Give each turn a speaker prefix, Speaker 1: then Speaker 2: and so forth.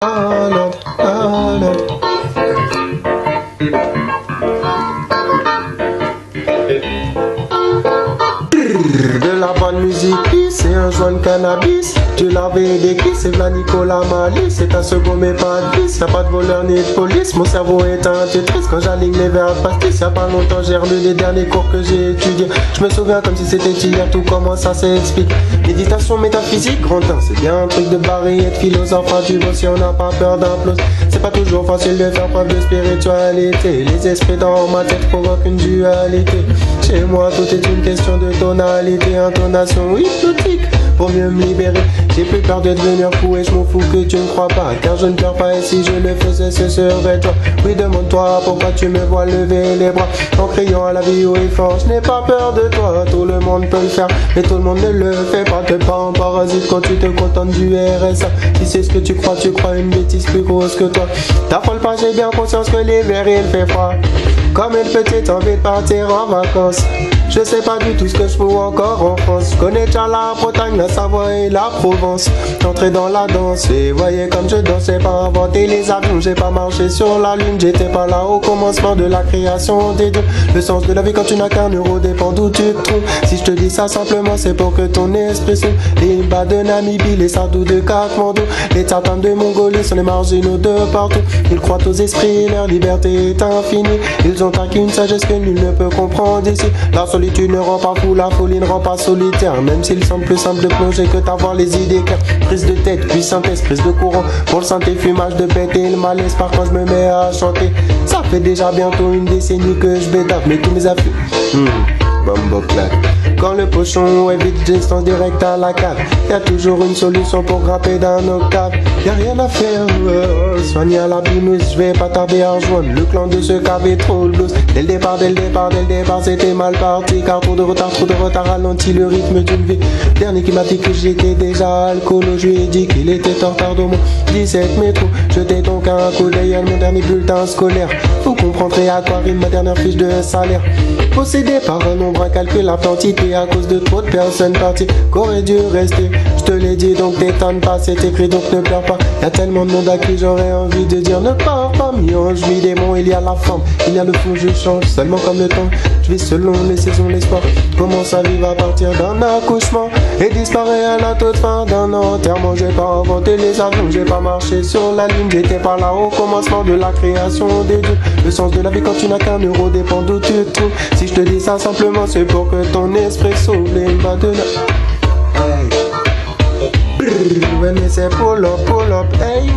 Speaker 1: Ah Lord, ah Lord. De la bonne musique, c'est un joint de cannabis. Tu l'avais décrit, c'est v'là Nicolas Malice. C'est un second mais pas de vis, y'a pas de voleur ni de police. Mon cerveau est un Tetris quand j'aligne les verres de pastis. Y'a pas longtemps j'ai relu les derniers cours que j'ai étudiés. Je me souviens comme si c'était hier, tout comment ça s'explique. Méditation métaphysique, grandin, c'est bien un truc de barré et de philosophe. Tu vois si on n'a pas peur d'implosion. C'est pas toujours facile de faire preuve de spiritualité. Les esprits dans ma tête provoquent une dualité. Chez moi tout est une question de tonalité, intonation hypnotique. Pour mieux me libérer, j'ai plus peur de devenir fou et je m'en fous que tu ne crois pas. Car je ne pleure pas et si je le faisais ce serait toi. Oui, demande-toi pourquoi tu me vois lever les bras en criant à la vie haut et fort. Je n'ai pas peur de toi, tout le monde peut le faire, mais tout le monde ne le fait pas. T'es pas un parasite quand tu te contentes du RSA. Si c'est ce que tu crois une bêtise plus grosse que toi. T'affole pas, j'ai bien conscience que l'hiver il fait froid. Comme une petite envie de partir en vacances. Je sais pas du tout ce que je fous encore en France. Je connais déjà la Bretagne, la Savoie et la Provence. Entrer dans la danse et voyez comme je danse. J'ai pas inventé les avions, j'ai pas marché sur la lune. J'étais pas là au commencement de la création des dieux. Le sens de la vie quand tu n'as qu'un euro dépend d'où tu te trouves. Si je te dis ça simplement c'est pour que ton esprit s'ouvre. Les bas de Namibie, les Sardous de Katmandou, les Tatans de Mongolie sont les marginaux de partout. Ils croient aux esprits, leur liberté est infinie. Ils ont acquis une sagesse que nul ne peut comprendre ici. La solitude ne rend pas fou, la folie ne rend pas solitaire. Même s'il semble plus simple de plonger que d'avoir les idées claires. Prise de tête, puis synthèse, prise de courant. Pour le synthé, fumage de bête et le malaise. Par contre je me mets à chanter. Ça fait déjà bientôt une décennie que je bédave. Mais tous mes affaires Bumbo clap. Quand le pochon est vide, distance direct à la cave. Y'a toujours une solution pour grimper d'un octave. Y'a rien à faire, soigner à la bimousse. Je vais pas tarder à rejoindre le clan de ce cavé trop blues. Dès le départ, c'était mal parti. Car trop de retard ralentit le rythme d'une vie. Dernier qui m'a dit que j'étais déjà alcoolo. Je lui ai dit qu'il était en retard d'au moins 17 métros. Jetez donc un coup d'œil à mon dernier bulletin scolaire. Vous comprendrez à quoi rime ma dernière fiche de salaire. Possédé par un nombre incalculable d'entités à cause de trop de personnes parties qu'aurait dû rester. Je te l'ai dit donc t'étonne pas, c'est écrit donc ne pleure pas. Y'a tellement de monde à qui j'aurais envie de dire ne pars pas. Mionge, vis démon, il y a la forme, il y a le fond, je change seulement comme le temps. Je vis selon les saisons, l'espoir commence à vivre à partir d'un accouchement et disparaît à la toute fin d'un enterrement. J'ai pas inventé les avions, j'ai pas marché sur la lune. J'étais pas là au commencement de la création des dieux. Le sens de la vie quand tu n'as qu'un euro dépend d'où tu te trouves. Si je te dis ça simplement c'est pour que ton esprit s'ouvre les bas de la... Hey. Brrr, when they say pull up, hey.